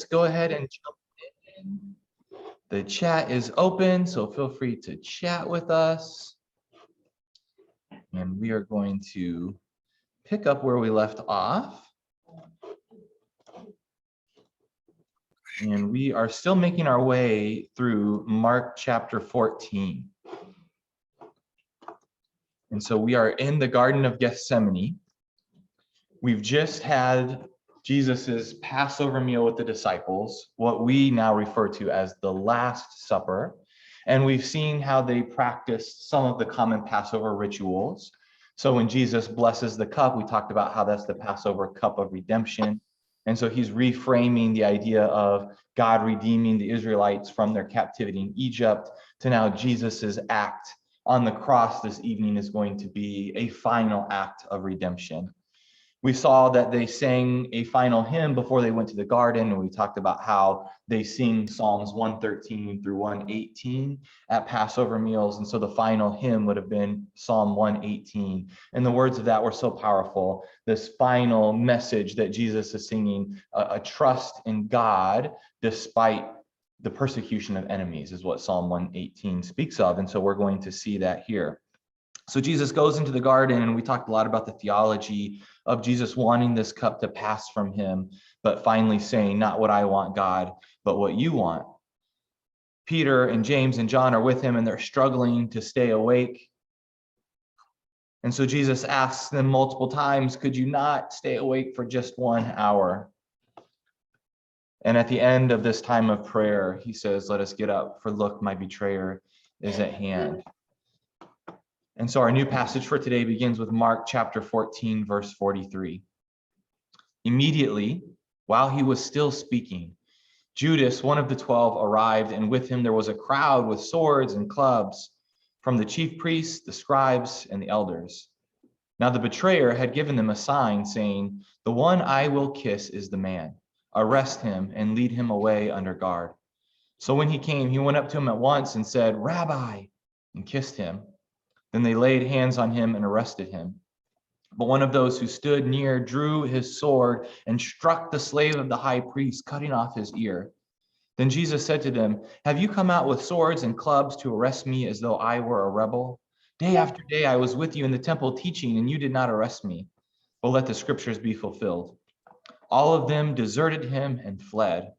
just go ahead and jump in. The chat is open, so feel free to chat with us. And we are going to pick up where we left off. And we are still making our way through Mark chapter 14. And so we are in the Garden of Gethsemane. We've just had Jesus's Passover meal with the disciples, what we now refer to as the Last Supper. And we've seen how they practiced some of the common Passover rituals. So when Jesus blesses the cup, we talked about how that's the Passover cup of redemption. And so he's reframing the idea of God redeeming the Israelites from their captivity in Egypt to now Jesus's act on the cross this evening is going to be a final act of redemption. We saw that they sang a final hymn before they went to the garden, and we talked about how they sing Psalms 113 through 118 at Passover meals. And so the final hymn would have been Psalm 118. And the words of that were so powerful. This final message that Jesus is singing, a trust in God despite the persecution of enemies, is what Psalm 118 speaks of. And so we're going to see that here. So Jesus goes into the garden, and we talked a lot about the theology of Jesus wanting this cup to pass from him, but finally saying, not what I want, God, but what you want. Peter and James and John are with him, and they're struggling to stay awake. And so Jesus asks them multiple times, could you not stay awake for just 1 hour? And at the end of this time of prayer, he says, let us get up, for look, my betrayer is at hand. And so our new passage for today begins with Mark chapter 14, verse 43. Immediately, while he was still speaking, Judas, one of the 12, arrived, and with him there was a crowd with swords and clubs from the chief priests, the scribes, and the elders. Now the betrayer had given them a sign, saying, the one I will kiss is the man. Arrest him and lead him away under guard. So when he came, he went up to him at once and said, Rabbi, and kissed him. Then they laid hands on him and arrested him. But one of those who stood near drew his sword and struck the slave of the high priest, cutting off his ear. Then Jesus said to them, have you come out with swords and clubs to arrest me as though I were a rebel? Day after day I was with you in the temple teaching, and you did not arrest me. Well, let the scriptures be fulfilled. All of them deserted him and fled.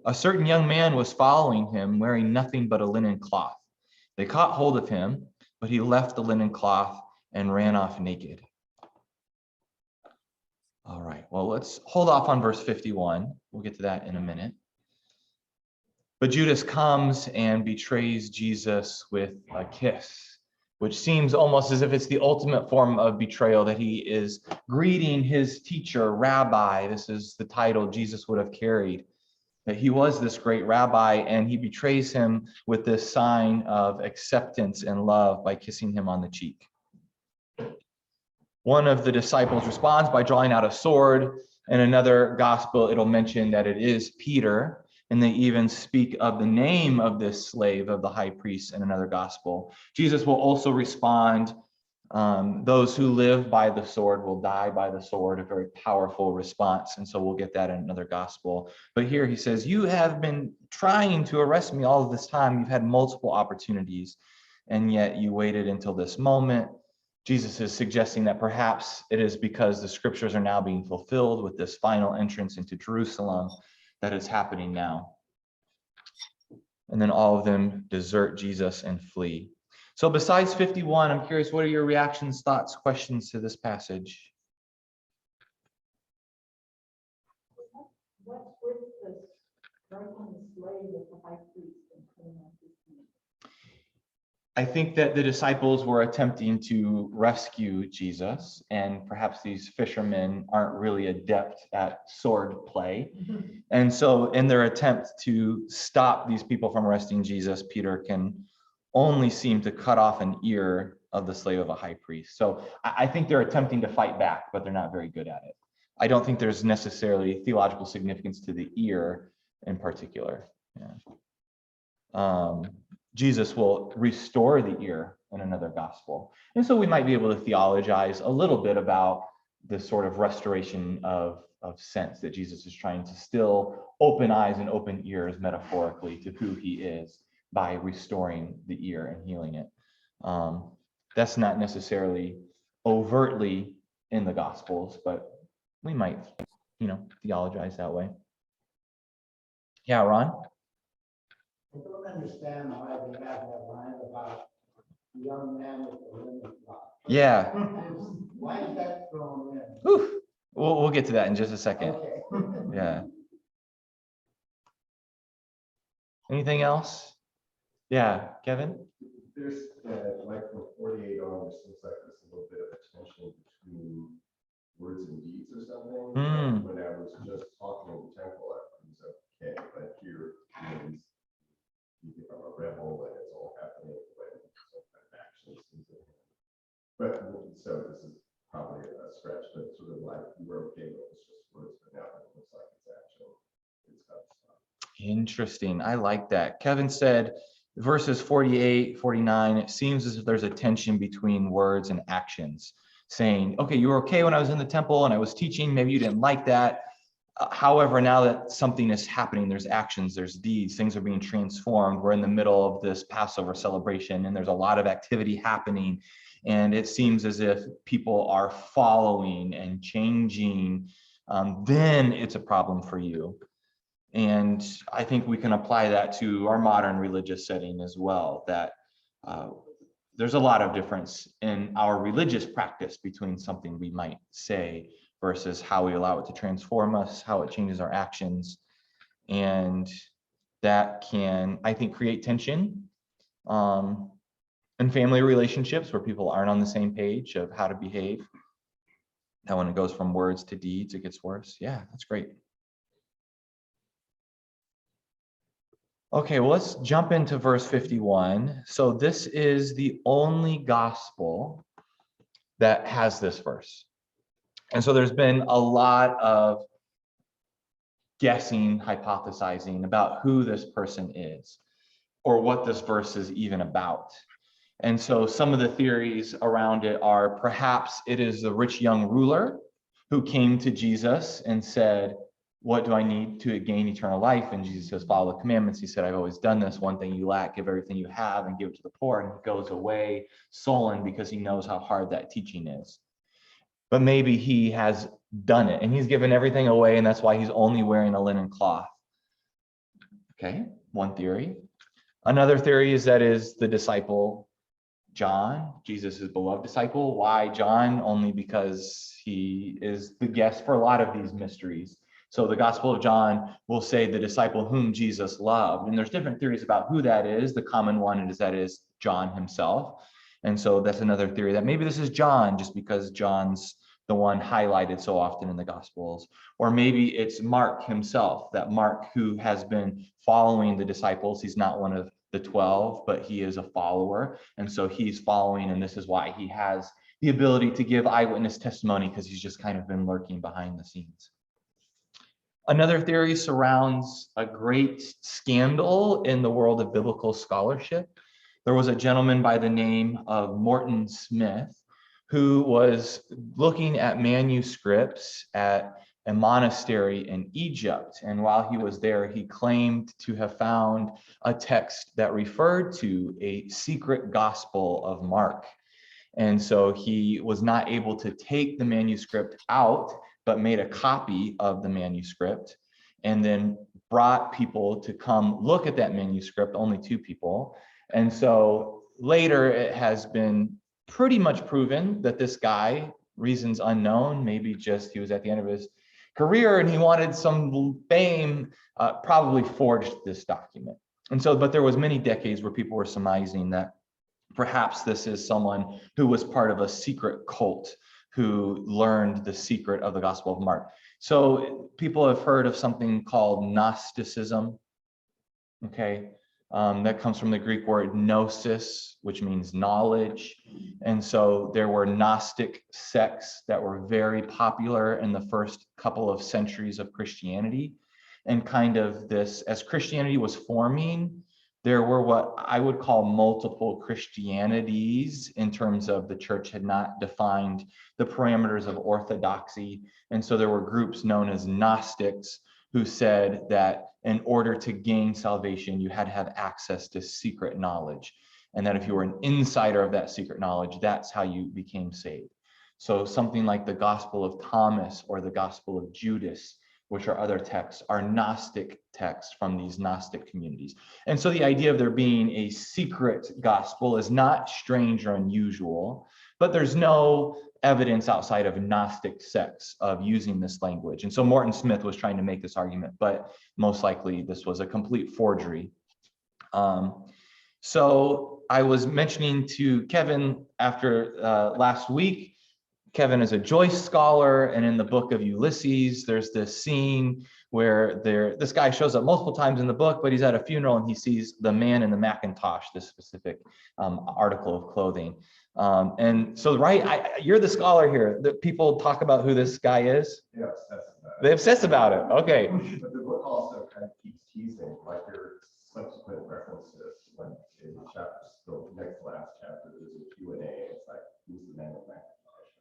A certain young man was following him, wearing nothing but a linen cloth. They caught hold of him, but he left the linen cloth and ran off naked. All right, well, let's hold off on verse 51. We'll get to that in a minute. But Judas comes and betrays Jesus with a kiss, which seems almost as if it's the ultimate form of betrayal, that he is greeting his teacher, Rabbi. This is the title Jesus would have carried, that he was this great rabbi, and he betrays him with this sign of acceptance and love by kissing him on the cheek. One of the disciples responds by drawing out a sword. In another gospel, it'll mention that it is Peter, and they even speak of the name of this slave of the high priest in another gospel. Jesus will also respond, those who live by the sword will die by the sword, a very powerful response. And so we'll get that in another gospel. But here he says, you have been trying to arrest me all of this time. You've had multiple opportunities, and yet you waited until this moment. Jesus is suggesting that perhaps it is because the scriptures are now being fulfilled with this final entrance into Jerusalem that is happening now. And then all of them desert Jesus and flee. So besides 51, I'm curious, what are your reactions, thoughts, questions to this passage? What's with this striking the slave of the high priest and cutting off his ear? I think that the disciples were attempting to rescue Jesus, and perhaps these fishermen aren't really adept at sword play. And so in their attempt to stop these people from arresting Jesus, Peter can only seem to cut off an ear of the slave of a high priest. So I think they're attempting to fight back, but they're not very good at it. I don't think there's necessarily theological significance to the ear in particular. Yeah. Jesus will restore the ear in another gospel. And so we might be able to theologize a little bit about this sort of restoration of sense that Jesus is trying to still open eyes and open ears metaphorically to who he is by restoring the ear and healing it. That's not necessarily overtly in the Gospels, but we might, theologize that way. Yeah, Ron? I don't understand why they have that line about the young man with the linen cloth. Yeah. Why is that thrown in? Whew. We'll get to that in just a second. Okay. Yeah. Anything else? Yeah, Kevin? There's like from 48 on, there seems like there's a little bit of a tension between words and deeds or something. Mm. When I was just talking in the temple, it was okay, but here, you think I'm a rebel and it's all happening when some kind of action seems to happen. But so this is probably a stretch, but sort of like you were okay with it's just words, but now it looks like it's action. It's got stuff. Interesting. I like that. Kevin said verses 48, 49, it seems as if there's a tension between words and actions, saying, okay, you were okay when I was in the temple and I was teaching, maybe you didn't like that. However, now that something is happening, there's actions, there's deeds, things are being transformed. We're in the middle of this Passover celebration and there's a lot of activity happening. And it seems as if people are following and changing. Then it's a problem for you. And I think we can apply that to our modern religious setting as well, that there's a lot of difference in our religious practice between something we might say versus how we allow it to transform us, how it changes our actions. And that can, I think, create tension in family relationships where people aren't on the same page of how to behave. Now, when it goes from words to deeds, it gets worse. Yeah, that's great. Okay, well, let's jump into verse 51. So this is the only gospel that has this verse. And so there's been a lot of guessing, hypothesizing about who this person is or what this verse is even about. And so some of the theories around it are perhaps it is the rich young ruler who came to Jesus and said, what do I need to gain eternal life? And Jesus says, follow the commandments. He said, I've always done this. One thing you lack, give everything you have and give it to the poor. And he goes away sullen because he knows how hard that teaching is. But maybe he has done it and he's given everything away. And that's why he's only wearing a linen cloth. Okay, one theory. Another theory is that is the disciple John, Jesus' beloved disciple. Why John? Only because he is the guest for a lot of these mysteries. So the Gospel of John will say the disciple whom Jesus loved. And there's different theories about who that is. The common one is that is John himself. And so that's another theory that maybe this is John just because John's the one highlighted so often in the Gospels. Or maybe it's Mark himself, that Mark who has been following the disciples. He's not one of the 12, but he is a follower. And so he's following, and this is why he has the ability to give eyewitness testimony because he's just kind of been lurking behind the scenes. Another theory surrounds a great scandal in the world of biblical scholarship. There was a gentleman by the name of Morton Smith who was looking at manuscripts at a monastery in Egypt. And while he was there, he claimed to have found a text that referred to a secret gospel of Mark. And so he was not able to take the manuscript out, but made a copy of the manuscript and then brought people to come look at that manuscript, only 2 people. And so later it has been pretty much proven that this guy, reasons unknown, maybe just he was at the end of his career and he wanted some fame, probably forged this document. And so, but there was many decades where people were surmising that perhaps this is someone who was part of a secret cult who learned the secret of the Gospel of Mark. So people have heard of something called Gnosticism. Okay, that comes from the Greek word gnosis, which means knowledge. And so there were Gnostic sects that were very popular in the first couple of centuries of Christianity. And kind of this, as Christianity was forming, there were what I would call multiple Christianities, in terms of the church had not defined the parameters of orthodoxy. And so there were groups known as Gnostics who said that in order to gain salvation, you had to have access to secret knowledge. And that if you were an insider of that secret knowledge, that's how you became saved. So something like the Gospel of Thomas or the Gospel of Judas, which are other texts, are Gnostic texts from these Gnostic communities. And so the idea of there being a secret gospel is not strange or unusual, but there's no evidence outside of Gnostic sects of using this language. And so Morton Smith was trying to make this argument, but most likely this was a complete forgery. So I was mentioning to Kevin after last week, Kevin is a Joyce scholar, and in the book of Ulysses, there's this scene where this guy shows up multiple times in the book, but he's at a funeral and he sees the man in the Macintosh, this specific article of clothing. And so, right, you're the scholar here. The people talk about who this guy is. Yeah, obsessed about it. They obsess about it. Okay. But the book also kind of keeps teasing, like there are subsequent references when in the chapters, the next to last chapter, there's a Q&A. It's like, who's the man with Macintosh?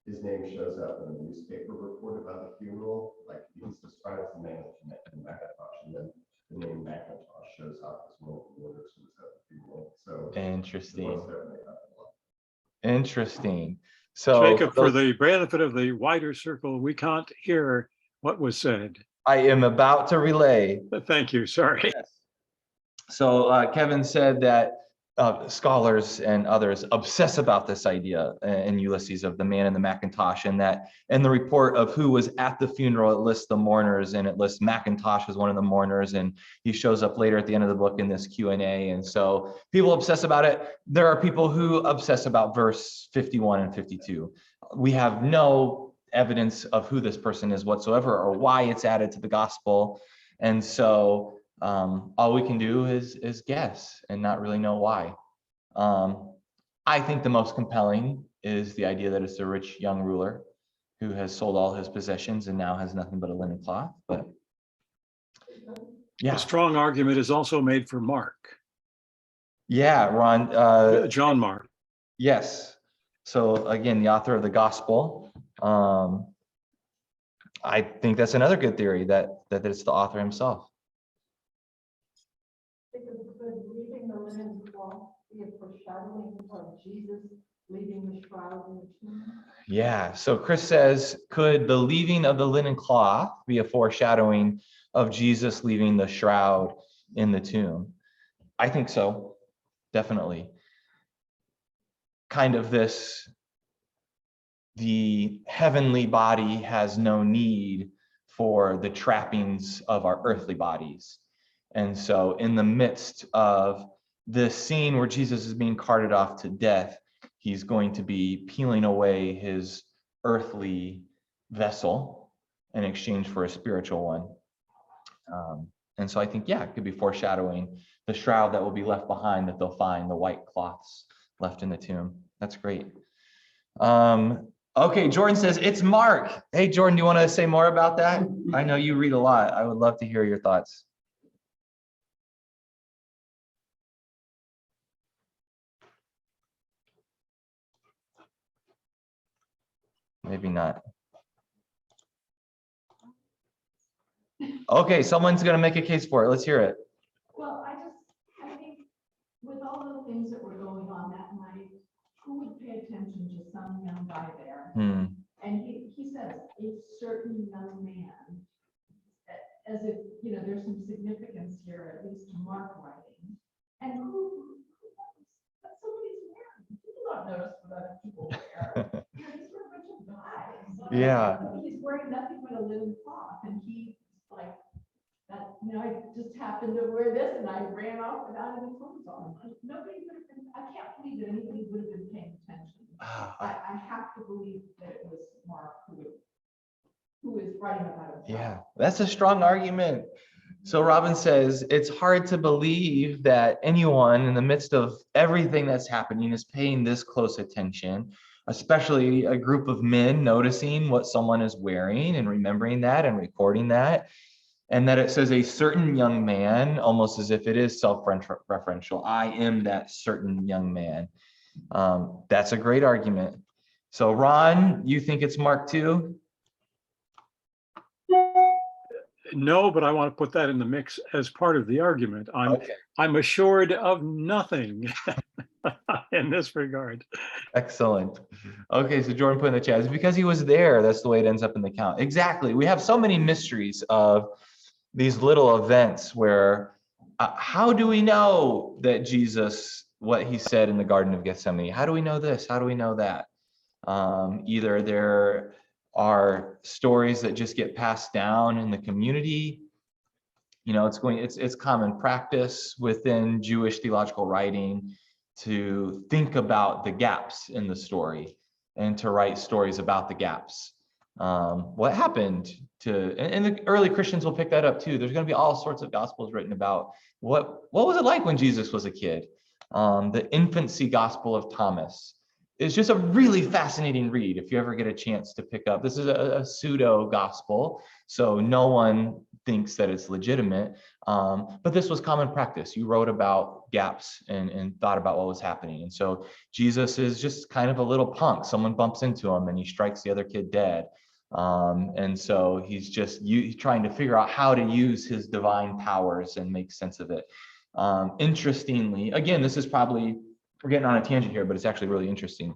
His name shows up in a newspaper report about the funeral, like he's described as the man with Macintosh, and then the name Macintosh shows up as one of the mourners who was at the funeral. So Interesting. Interesting. Interesting. So Jacob, for the benefit of the wider circle, we can't hear what was said. I am about to relay. Thank you. Sorry. So Kevin said that scholars and others obsess about this idea in Ulysses of the man in the Macintosh, and that in the report of who was at the funeral, it lists the mourners and it lists Macintosh as one of the mourners, and he shows up later at the end of the book in this Q&A. And so people obsess about it. There are people who obsess about verse 51 and 52. We have no evidence of who this person is whatsoever or why it's added to the gospel. And so all we can do is guess and not really know why. I think the most compelling is the idea that it's a rich young ruler who has sold all his possessions and now has nothing but a linen cloth. But yeah, A strong argument is also made for Mark, yeah, Ron. John Mark. Yes. So again, the author of the gospel. I think that's another good theory that it's the author himself. Could leaving the linen cloth be a foreshadowing of Jesus leaving the shroud in the tomb? Yeah. So Chris says, could the leaving of the linen cloth be a foreshadowing of Jesus leaving the shroud in the tomb? I think so. Definitely. Kind of this, the heavenly body has no need for the trappings of our earthly bodies. And so in the midst of this scene where Jesus is being carted off to death, he's going to be peeling away his earthly vessel in exchange for a spiritual one. And so I think, yeah, it could be foreshadowing the shroud that will be left behind, that they'll find, the white cloths left in the tomb. That's great. Okay, Jordan says, it's Mark. Hey, Jordan, do you want to say more about that? I know you read a lot. I would love to hear your thoughts. Maybe not. Okay, someone's going to make a case for it. Let's hear it. Well, I think with all the things that were going on that night, who would pay attention to some young guy there? And he says, a certain young man, as if, you know, there's some significance here, at least to Mark writing. And who but somebody's wearing, people don't notice what other people wear. You know, these were a bunch of guys. Yeah. He's wearing nothing but a linen cloth, and he's like, that, you know, I just happened to wear this and I ran off without any clothes on. Nobody would have been, I can't believe that anybody would have been paying attention. I have to believe that it was Mark who is writing about it. Yeah, that's a strong argument. So Robin says, it's hard to believe that anyone in the midst of everything that's happening is paying this close attention, especially a group of men noticing what someone is wearing and remembering that and recording that. and that it says a certain young man, almost as if it is self-referential. I am that certain young man. That's a great argument. So Ron, you think it's Mark 2? No, but I want to put that in the mix as part of the argument. Okay. I'm assured of nothing in this regard. Excellent. Okay, so Jordan put in the chat, it's because he was there. That's the way it ends up in the count. Exactly. We have so many mysteries of these little events where how do we know that Jesus, what he said in the Garden of Gethsemane? How do we know this? How do we know that? Either there are stories that just get passed down in the community. You know, it's common practice within Jewish theological writing to think about the gaps in the story and to write stories about the gaps. What happened and the early Christians will pick that up too. There's going to be all sorts of gospels written about what was it like when Jesus was a kid. The infancy gospel of Thomas is just a really fascinating read if you ever get a chance to pick up. This is a pseudo gospel, so no one thinks that it's legitimate, but this was common practice. You wrote about gaps and thought about what was happening. And so Jesus is just kind of a little punk. Someone bumps into him and he strikes the other kid dead. And so he's just trying to figure out how to use his divine powers and make sense of it. Interestingly, again, this is probably, we're getting on a tangent here, but it's actually really interesting.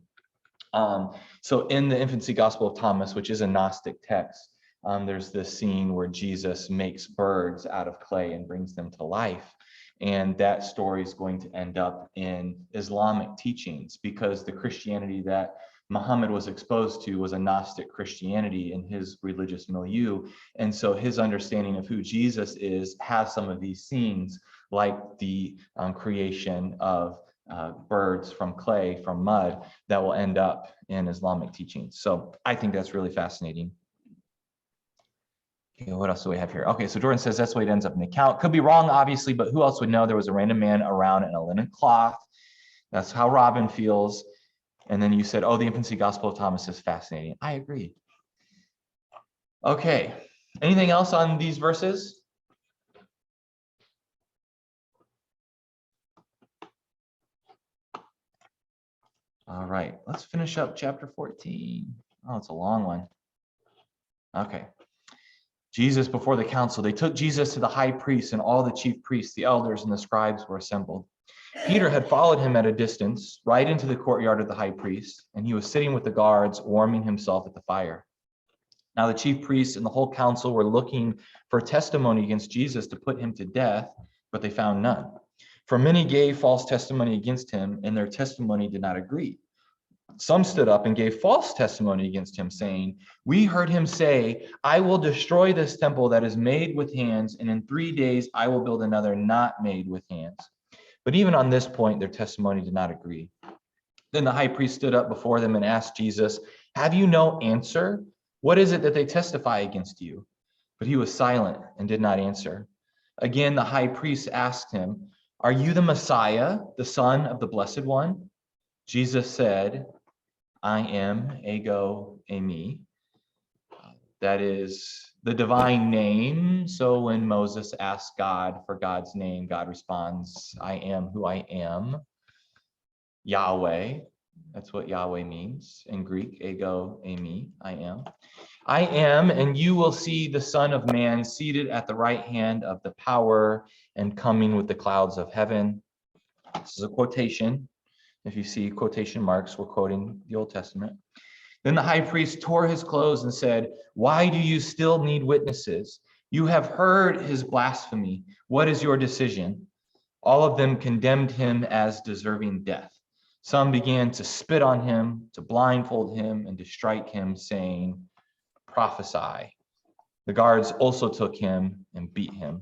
So in the infancy gospel of Thomas, which is a Gnostic text, there's this scene where Jesus makes birds out of clay and brings them to life. And that story is going to end up in Islamic teachings because the Christianity that Muhammad was exposed to was a Gnostic Christianity in his religious milieu. And so his understanding of who Jesus is has some of these scenes, like the creation of birds from clay, from mud, that will end up in Islamic teachings. So I think that's really fascinating. Okay, what else do we have here? Okay, so Jordan says that's the way it ends up in the account. Could be wrong, obviously, but who else would know there was a random man around in a linen cloth? That's how Robin feels. And then you said, oh, the infancy gospel of Thomas is fascinating. I agree. Okay, anything else on these verses? All right, let's finish up chapter 14. Oh, it's a long one. Okay. Jesus before the council. They took Jesus to the high priest, and all the chief priests, the elders, and the scribes were assembled. Peter had followed him at a distance, right into the courtyard of the high priest, and he was sitting with the guards, warming himself at the fire. Now the chief priests and the whole council were looking for testimony against Jesus to put him to death, but they found none. For many gave false testimony against him, and their testimony did not agree. Some stood up and gave false testimony against him, saying, we heard him say, I will destroy this temple that is made with hands, and in 3 days I will build another not made with hands. But even on this point, their testimony did not agree. Then the high priest stood up before them and asked Jesus, have you no answer? What is it that they testify against you? But he was silent and did not answer. Again, the high priest asked him, are you the Messiah, the Son of the Blessed One? Jesus said, I am, ego, eimi. That is the divine name. So when Moses asks God for God's name, God responds, I am who I am. Yahweh, that's what Yahweh means in Greek, ego, eimi, I am. I am, and you will see the Son of Man seated at the right hand of the power and coming with the clouds of heaven. This is a quotation. If you see quotation marks, we're quoting the Old Testament. Then the high priest tore his clothes and said, why do you still need witnesses? You have heard his blasphemy. What is your decision? All of them condemned him as deserving death. Some began to spit on him, to blindfold him, and to strike him, saying, prophesy. The guards also took him and beat him.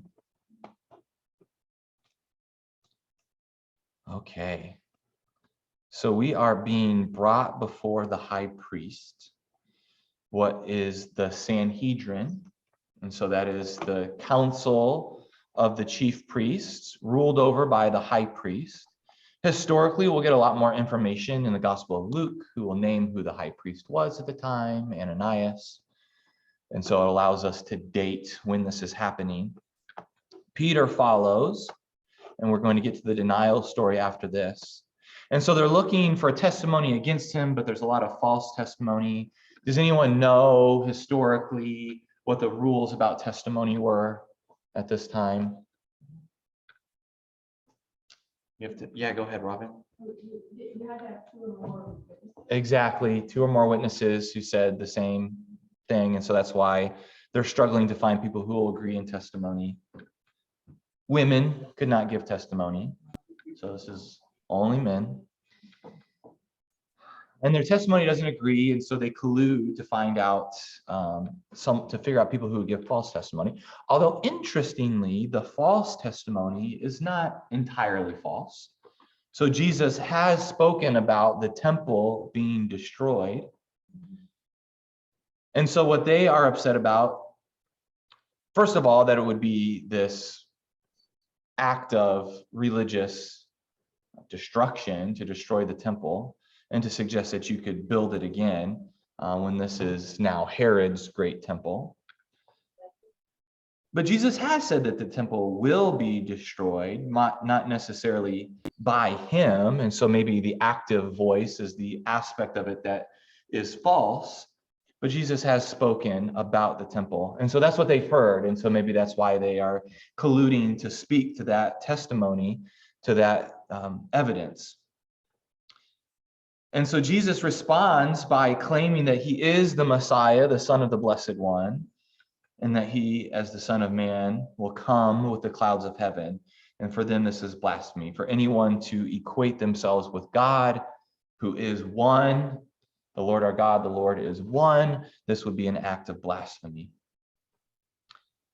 Okay. So we are being brought before the high priest, what is the Sanhedrin. And so that is the council of the chief priests ruled over by the high priest. Historically, we'll get a lot more information in the Gospel of Luke, who will name who the high priest was at the time, Ananias. And so it allows us to date when this is happening. Peter follows, and we're going to get to the denial story after this. And so they're looking for a testimony against him, but there's a lot of false testimony. Does anyone know historically what the rules about testimony were at this time? You have to, yeah, go ahead, Robin. You had to have two or more witnesses. Exactly, 2 or more witnesses who said the same thing, and so that's why they're struggling to find people who will agree in testimony. Women could not give testimony, so this is only men. And their testimony doesn't agree, and so they collude to find out to figure out people who would give false testimony. Although interestingly, the false testimony is not entirely false. So Jesus has spoken about the temple being destroyed. And so what they are upset about, first of all, that it would be this act of religious destruction to destroy the temple and to suggest that you could build it again when this is now Herod's great temple. But Jesus has said that the temple will be destroyed, not necessarily by him. And so maybe the active voice is the aspect of it that is false. But Jesus has spoken about the temple. And so that's what they've heard. And so maybe that's why they are colluding to speak to that testimony, to that evidence. And so Jesus responds by claiming that he is the Messiah, the Son of the Blessed One, and that he, as the Son of Man, will come with the clouds of heaven. And for them, this is blasphemy. For anyone to equate themselves with God, who is one, the Lord our God, the Lord is one, this would be an act of blasphemy.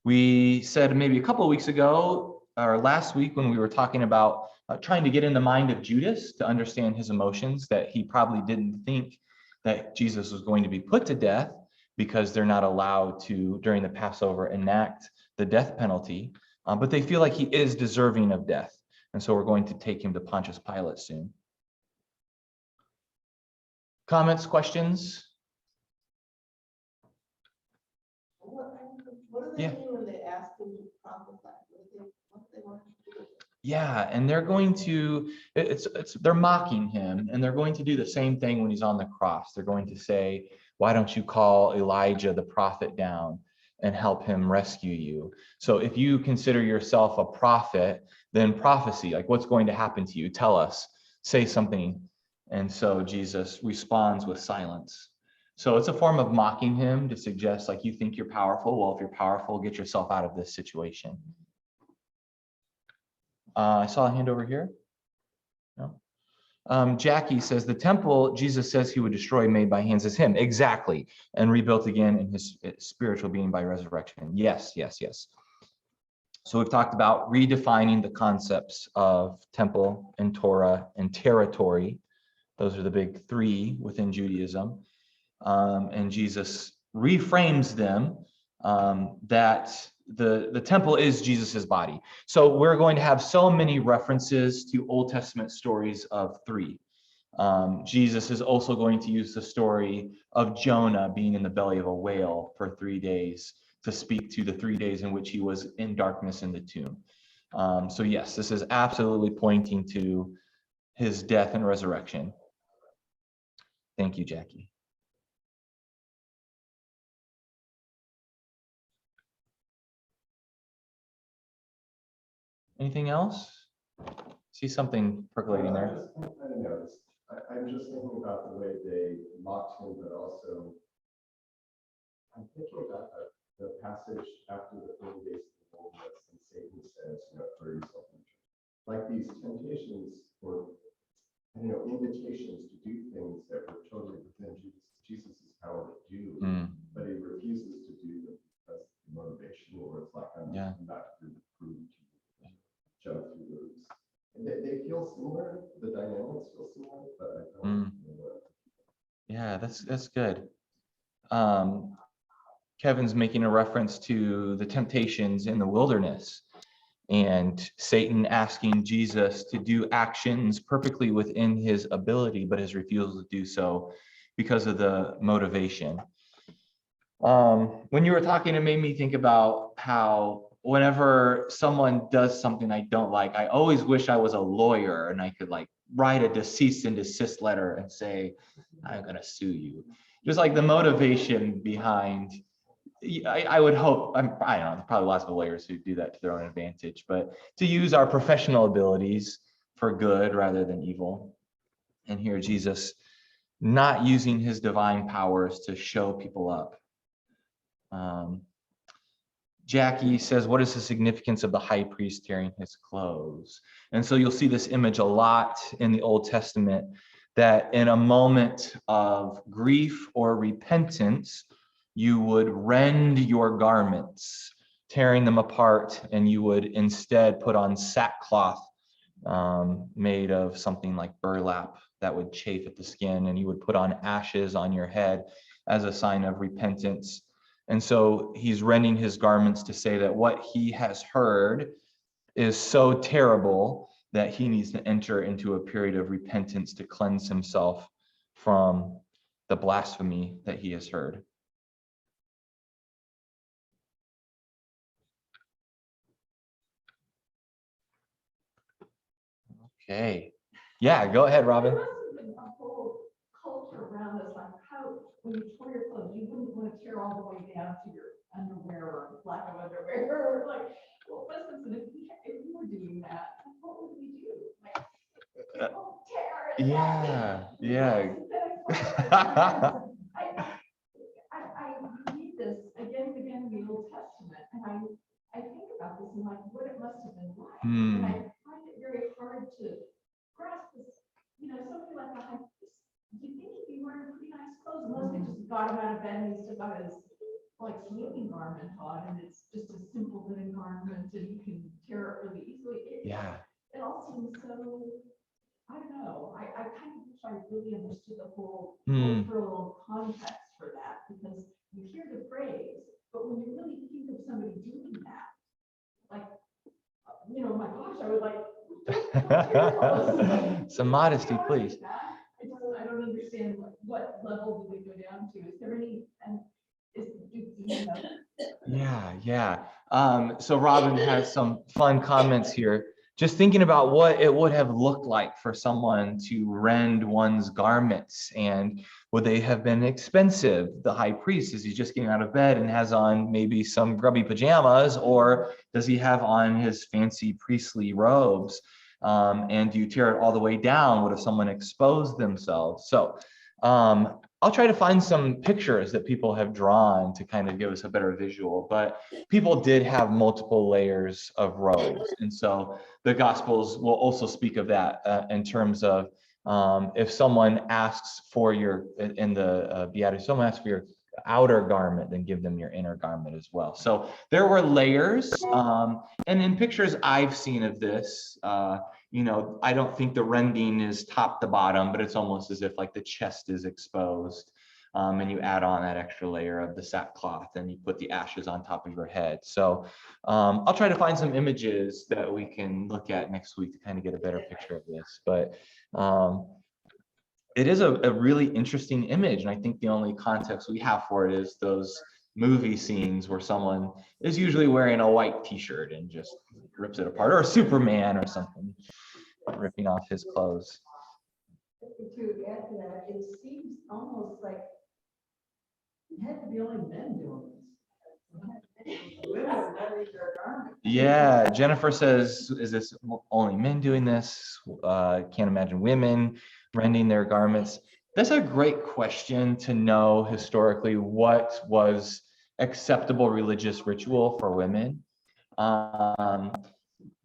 We said maybe a couple of weeks ago, or last week when we were talking about trying to get in the mind of Judas to understand his emotions, that he probably didn't think that Jesus was going to be put to death because they're not allowed to, during the Passover, enact the death penalty, but they feel like he is deserving of death. And so we're going to take him to Pontius Pilate soon. Comments, questions? What do they Yeah. mean when they ask them to prophesy? What do they want to do? Yeah, and they're going to, they're mocking him, and they're going to do the same thing when he's on the cross. They're going to say, why don't you call Elijah the prophet down and help him rescue you? So if you consider yourself a prophet, then prophecy, like what's going to happen to you? Tell us, say something. And so Jesus responds with silence. So it's a form of mocking him to suggest like you think you're powerful. Well, if you're powerful, get yourself out of this situation. I saw a hand over here. No. Jackie says the temple Jesus says he would destroy made by hands is him. Exactly. And rebuilt again in his spiritual being by resurrection. Yes, yes, yes. So we've talked about redefining the concepts of temple and Torah and territory. Those are the big three within Judaism. And Jesus reframes them that the temple is Jesus's body. So we're going to have so many references to Old Testament stories of three. Jesus is also going to use the story of Jonah being in the belly of a whale for 3 days to speak to the 3 days in which he was in darkness in the tomb. So yes, this is absolutely pointing to his death and resurrection. Thank you, Jackie. Anything else? See something percolating there. I don't know. I'm just thinking about the way they mocked him, but also I'm thinking about the passage after the 40 days of the wilderness, and Satan says, throw yourself in the church. Like these temptations or, invitations to do things that were totally within Jesus's power to do, but he refuses to do them because the motivation, or it's like, I'm not going to prove to you, jump through those. And they feel similar, the dynamics feel similar, but I don't know. Yeah, that's good. Kevin's making a reference to the temptations in the wilderness and Satan asking Jesus to do actions perfectly within his ability, but his refusal to do so because of the motivation. When you were talking, it made me think about how whenever someone does something I don't like, I always wish I was a lawyer and I could like write a cease and desist letter and say, I'm gonna sue you. Just like the motivation behind, I would hope, I don't know, there's probably lots of lawyers who do that to their own advantage, but to use our professional abilities for good rather than evil. And here Jesus not using his divine powers to show people up. Jackie says, what is the significance of the high priest tearing his clothes? And so you'll see this image a lot in the Old Testament, that in a moment of grief or repentance, you would rend your garments, tearing them apart, and you would instead put on sackcloth made of something like burlap that would chafe at the skin, and you would put on ashes on your head as a sign of repentance. And so he's rending his garments to say that what he has heard is so terrible that he needs to enter into a period of repentance to cleanse himself from the blasphemy that he has heard. Okay. Yeah, go ahead, Robin. There must have been a whole culture around us, like how, when you tore your clothes, you wouldn't want to tear all the way down to your underwear or lack of underwear, or like, well, for instance, if you were doing that, what would we do? Like, oh, tear it. Yeah. I read this again and again in the Old Testament, and I think about this and like what it must have been like. And I find it very hard to grasp this, something like that. You think he'd be wearing pretty nice clothes, unless they just got him out of bed and he still got his like swimming garment on, and it's just a simple linen garment, and you can tear it really easily. It all seems so, I don't know. I kind of wish I really understood the whole cultural context for that, because you hear the phrase, but when you really think of somebody doing that, like, my gosh, I would like. Some modesty, please. I don't understand what level do we go down to? Is there any, and Yeah. So Robin has some fun comments here. Just thinking about what it would have looked like for someone to rend one's garments, and would they have been expensive? The high priest, is he just getting out of bed and has on maybe some grubby pajamas, or does he have on his fancy priestly robes? And do you tear it all the way down? What if someone exposed themselves? So I'll try to find some pictures that people have drawn to kind of give us a better visual, but people did have multiple layers of robes. And so the Gospels will also speak of that in terms of if someone asks for in the Beatitudes, someone asks for your outer garment, then give them your inner garment as well. So there were layers. And in pictures I've seen of this, I don't think the rending is top to bottom, but it's almost as if like the chest is exposed. And you add on that extra layer of the sackcloth, and you put the ashes on top of your head. So I'll try to find some images that we can look at next week to kind of get a better picture of this. But it is a really interesting image. And I think the only context we have for it is those movie scenes where someone is usually wearing a white t-shirt and just rips it apart, or Superman or something, ripping off his clothes. To add to that, it seems almost like it had to be only men doing this. Women are rending their garments. Yeah, Jennifer says, is this only men doing this? Can't imagine women rending their garments. That's a great question to know historically what was acceptable religious ritual for women.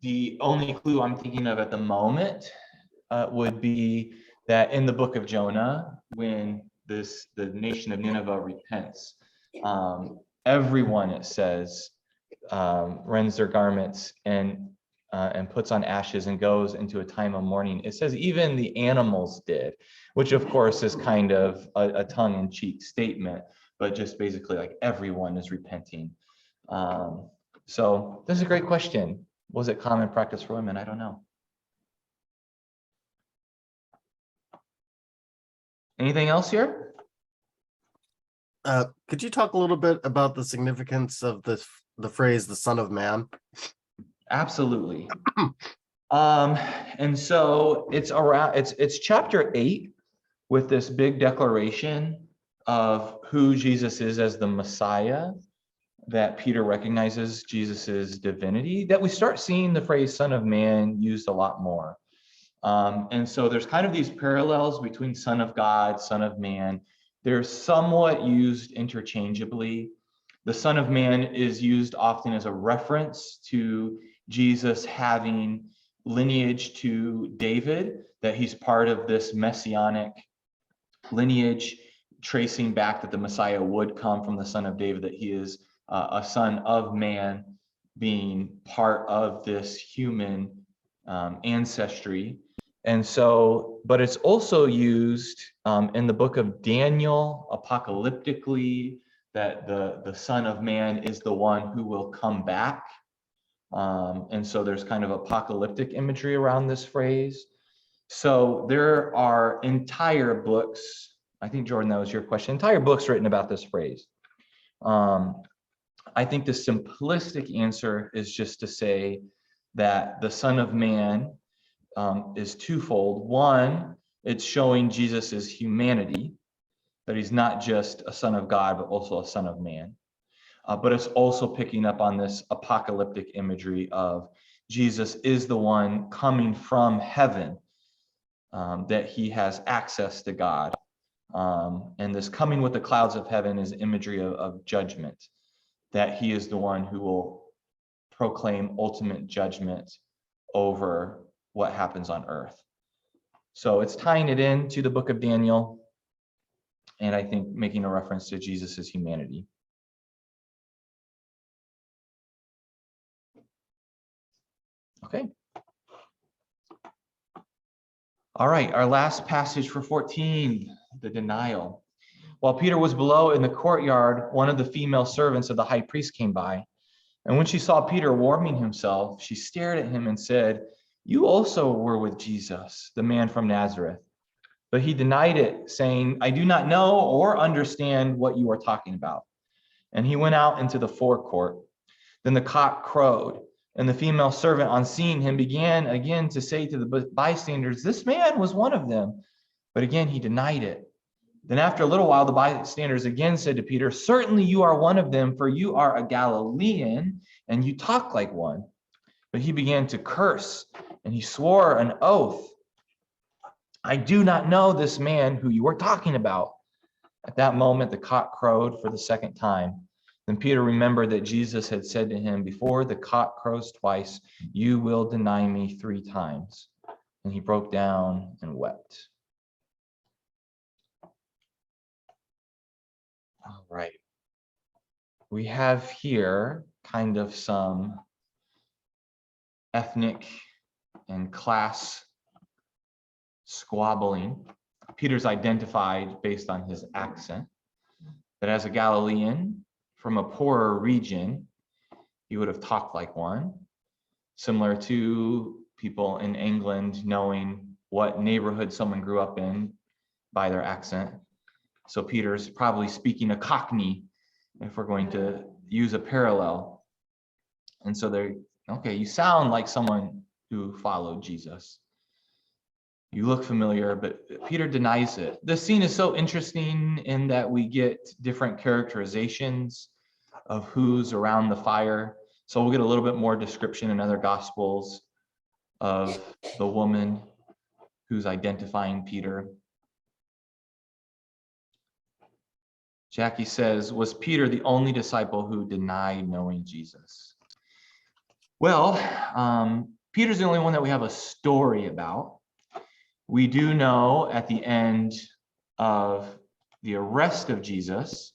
The only clue I'm thinking of at the moment would be that in the book of Jonah, when the nation of Nineveh repents, everyone, it says, rends their garments and puts on ashes and goes into a time of mourning. It says even the animals did, which of course is kind of a tongue-in-cheek statement, but just basically like everyone is repenting. So this is a great question. Was it common practice for women? I don't know. Anything else here? Could you talk a little bit about the significance of the phrase "the Son of Man"? Absolutely. And so it's chapter 8 with this big declaration of who Jesus is as the Messiah, that Peter recognizes Jesus's divinity, that we start seeing the phrase Son of Man used a lot more. And so there's kind of these parallels between Son of God, Son of Man. They're somewhat used interchangeably. The Son of Man is used often as a reference to Jesus having lineage to David, that he's part of this messianic lineage, tracing back that the Messiah would come from the son of David, that he is a son of man, being part of this human ancestry. And so, but it's also used in the book of Daniel, apocalyptically, that the Son of Man is the one who will come back. And so there's kind of apocalyptic imagery around this phrase. So there are entire books, I think, Jordan, that was your question, entire books written about this phrase. I think the simplistic answer is just to say that the Son of Man is twofold. One, it's showing Jesus's humanity, that he's not just a son of God, but also a son of man. But it's also picking up on this apocalyptic imagery of Jesus is the one coming from heaven, that he has access to God. And this coming with the clouds of heaven is imagery of judgment, that he is the one who will proclaim ultimate judgment over what happens on earth. So it's tying it into the book of Daniel, and I think making a reference to Jesus's humanity. Okay. All right, our last passage for 14, the denial. While Peter was below in the courtyard, one of the female servants of the high priest came by. And when she saw Peter warming himself, she stared at him and said, "You also were with Jesus, the man from Nazareth." But he denied it, saying, "I do not know or understand what you are talking about." And he went out into the forecourt. Then the cock crowed, and the female servant, on seeing him, began again to say to the bystanders, "This man was one of them." But again he denied it. Then after a little while, the bystanders again said to Peter, "Certainly you are one of them, for you are a Galilean, and you talk like one." But he began to curse, and he swore an oath, "I do not know this man who you are talking about." At that moment, the cock crowed for the second time. Then Peter remembered that Jesus had said to him, "Before the cock crows twice, you will deny me 3 times." And he broke down and wept. All right. We have here kind of some ethnic and class squabbling. Peter's identified based on his accent, that as a Galilean from a poorer region, he would have talked like one, similar to people in England knowing what neighborhood someone grew up in by their accent. So Peter's probably speaking a Cockney, if we're going to use a parallel. And so they're, okay, you sound like someone who followed Jesus. You look familiar, but Peter denies it. This scene is so interesting in that we get different characterizations of who's around the fire. So we'll get a little bit more description in other gospels of the woman who's identifying Peter. Jackie says, "Was Peter the only disciple who denied knowing Jesus?" Well, Peter's the only one that we have a story about. We do know at the end of the arrest of Jesus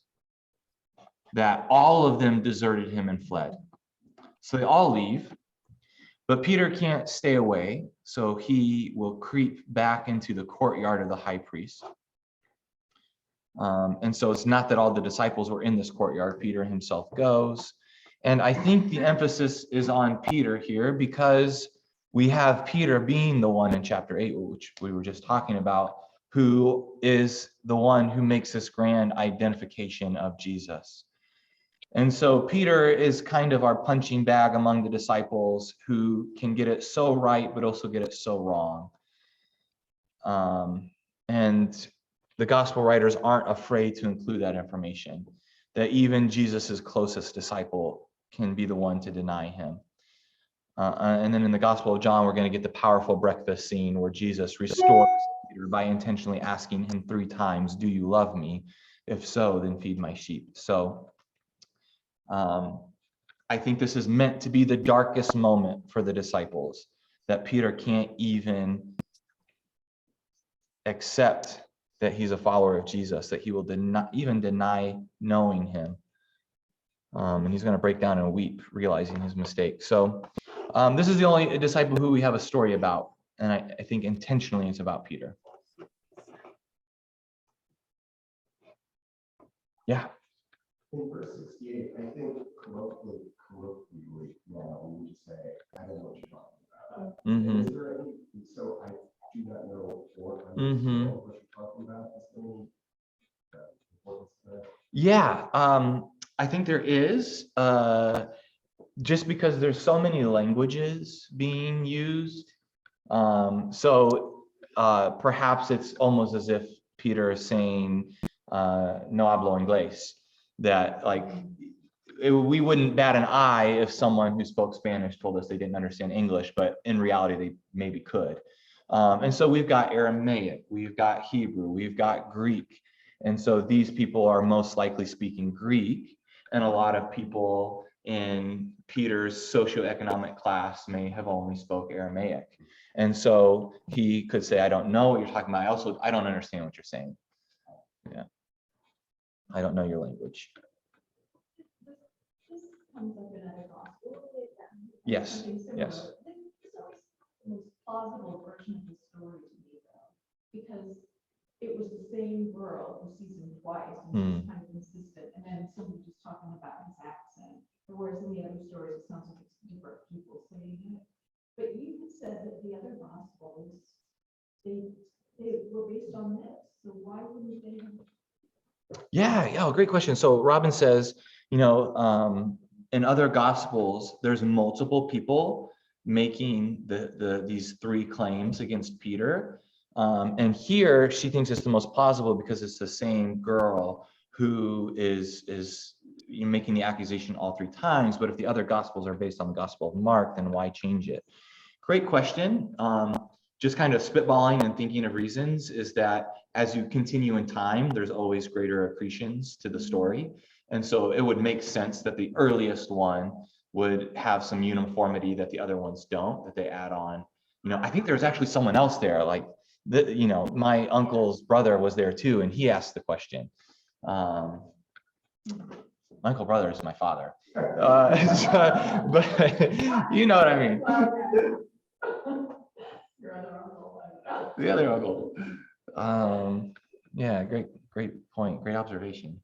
that all of them deserted him and fled. So they all leave, but Peter can't stay away, so he will creep back into the courtyard of the high priest. And so it's not that all the disciples were in this courtyard. Peter himself goes. And I think the emphasis is on Peter here because we have Peter being the one in chapter 8, which we were just talking about, who is the one who makes this grand identification of Jesus. And so Peter is kind of our punching bag among the disciples who can get it so right, but also get it so wrong. And the gospel writers aren't afraid to include that information, that even Jesus's closest disciple can be the one to deny him. And then in the Gospel of John, we're going to get the powerful breakfast scene where Jesus restores Peter by intentionally asking him 3 times, "Do you love me? If so, then feed my sheep." So I think this is meant to be the darkest moment for the disciples, that Peter can't even accept that he's a follower of Jesus, that he will deny knowing him. And he's going to break down and weep, realizing his mistake. So this is the only disciple who we have a story about. And I think intentionally it's about Peter. Yeah. In verse 68, I think colloquially now we would say, I don't know what you're talking about. Mm-hmm. Is there any, so I do not know or Mm-hmm. understand what you're talking about. Is there any importance to that? Yeah, I think there is, just because there's so many languages being used. So perhaps it's almost as if Peter is saying, no hablo inglés, that like we wouldn't bat an eye if someone who spoke Spanish told us they didn't understand English, but in reality they maybe could. And so we've got Aramaic, we've got Hebrew, we've got Greek. And so these people are most likely speaking Greek, and a lot of people in Peter's socioeconomic class may have only spoke Aramaic. And so he could say, I don't know what you're talking about. I don't understand what you're saying. Yeah. I don't know your language. This comes up in other gospel. Yes, Something similar. yes. This is always the most plausible version of the story to me, though, because it was the same girl who sees him twice, and she's kind of consistent, and then somebody just talking about his accent. Whereas in the other stories, it sounds like it's different people saying it. But you said that the other gospels, they were based on this, so why wouldn't they have? Yeah, great question. So Robin says, in other gospels, there's multiple people making these 3 claims against Peter. And here she thinks it's the most plausible because it's the same girl who is making the accusation all 3 times. But if the other gospels are based on the Gospel of Mark, then why change it? Great question. Just kind of spitballing and thinking of reasons is that as you continue in time, there's always greater accretions to the story. And so it would make sense that the earliest one would have some uniformity that the other ones don't, that they add on. I think there's actually someone else there, like my uncle's brother was there too, and he asked the question. My uncle brother is my father, but you know what I mean. Your other uncle. The other uncle. Yeah, great point, great observation.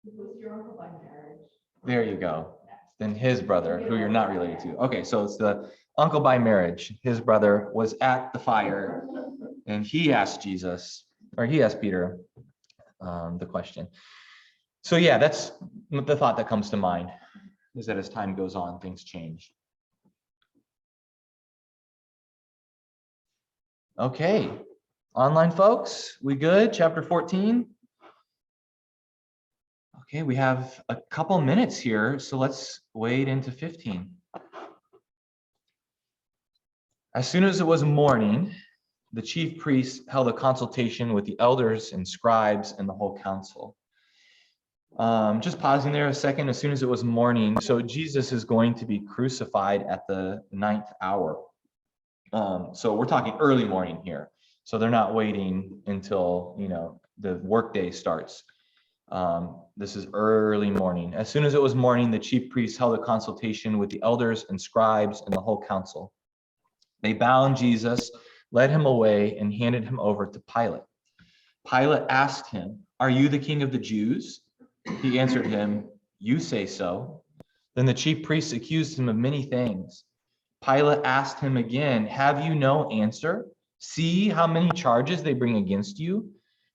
Who's your uncle by marriage? There you go. Then his brother, who you're not related to. Okay, so it's the uncle by marriage. His brother was at the fire, and he asked Peter the question. So yeah, that's the thought that comes to mind, is that as time goes on, things change. Okay, online folks, we good? Chapter 14. Okay, we have a couple minutes here, so let's wade into 15. As soon as it was morning, the chief priests held a consultation with the elders and scribes and the whole council. Just pausing there a second, as soon as it was morning, so Jesus is going to be crucified at the 9th hour. So we're talking early morning here. So they're not waiting until, the workday starts. This is early morning. As soon as it was morning, the chief priests held a consultation with the elders and scribes and the whole council. They bound Jesus, led him away, and handed him over to Pilate. Pilate asked him, "Are you the king of the Jews?" He answered him, "You say so." Then the chief priests accused him of many things. Pilate asked him again, "Have you no answer? See how many charges they bring against you?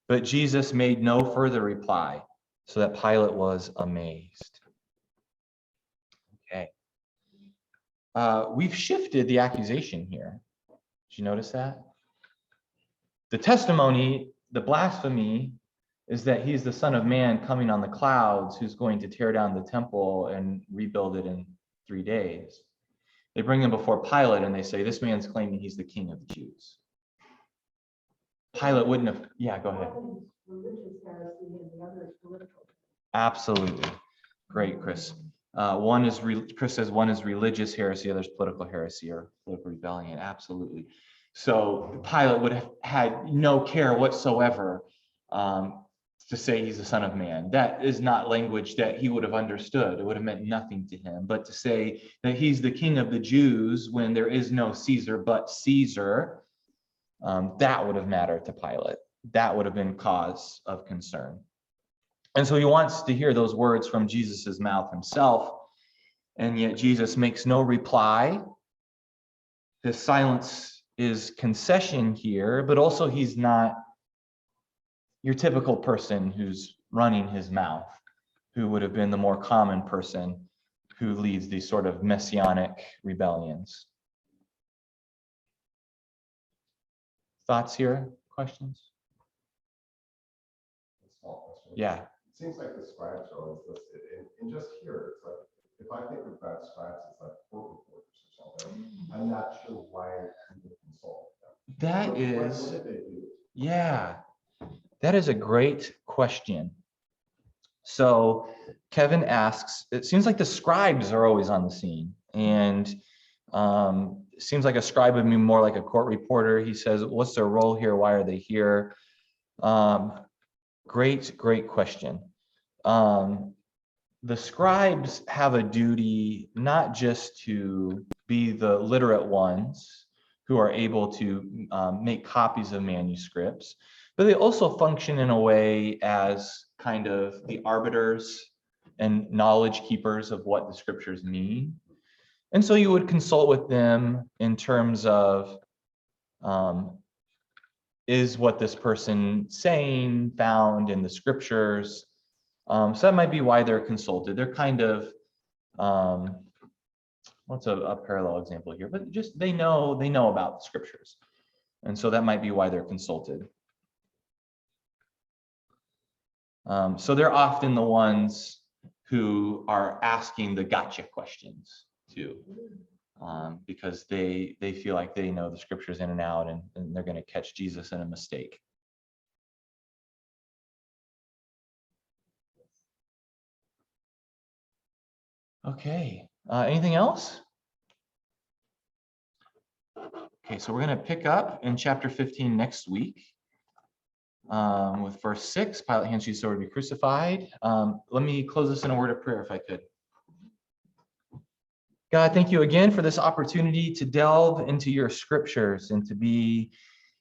But Jesus made no further reply, so that Pilate was amazed. Okay. We've shifted the accusation here. Did you notice that? The testimony, the blasphemy, is that he's the Son of Man coming on the clouds who's going to tear down the temple and rebuild it in 3 days. They bring him before Pilate and they say, this man's claiming he's the king of the Jews. Pilate wouldn't have, yeah, go ahead. Religious heresy and the other is political. Absolutely. Great, Chris. Chris says one is religious heresy, the other is political heresy or political rebellion. Absolutely. So Pilate would have had no care whatsoever to say he's the Son of Man. That is not language that he would have understood. It would have meant nothing to him. But to say that he's the king of the Jews when there is no Caesar but Caesar, that would have mattered to Pilate. That would have been cause of concern. And so he wants to hear those words from Jesus's mouth himself. And yet Jesus makes no reply. His silence is concession here, but also he's not your typical person who's running his mouth, who would have been the more common person who leads these sort of messianic rebellions. Thoughts here? Questions? Small question. Yeah. It seems like the scribes are always listed, and just here, it's like, if I think about scribes, it's like court reporters or something. I'm not sure why you would consult them. That What is, did they do? yeah, that is a great question. So Kevin asks, it seems like the scribes are always on the scene, and it seems like a scribe would be more like a court reporter. He says, what's their role here? Why are they here? Great question. The scribes have a duty not just to be the literate ones who are able to make copies of manuscripts, but they also function in a way as kind of the arbiters and knowledge keepers of what the scriptures mean. And so you would consult with them in terms of, is what this person saying found in the scriptures? So that might be why they're consulted. They're kind of, what's a parallel example here? But just they know about the scriptures. And so that might be why they're consulted. So they're often the ones who are asking the gotcha questions too, because they feel like they know the scriptures in and out, and they're going to catch Jesus in a mistake. Okay, anything else? Okay, so we're going to pick up in chapter 15 next week. With verse 6, Pilate hands Jesus over to be crucified. Let me close this in a word of prayer if I could. God, thank you again for this opportunity to delve into your scriptures and to be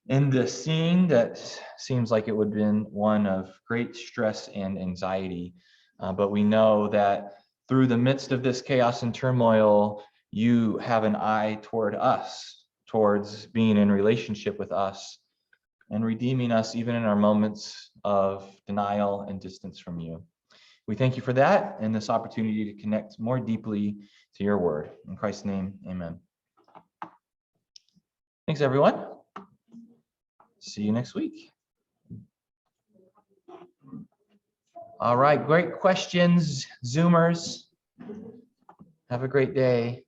in this scene that seems like it would have been one of great stress and anxiety. But we know that through the midst of this chaos and turmoil, you have an eye toward us, towards being in relationship with us and redeeming us even in our moments of denial and distance from you. We thank you for that and this opportunity to connect more deeply to your word. In Christ's name, amen. Thanks, everyone. See you next week. All right, great questions, Zoomers. Have a great day.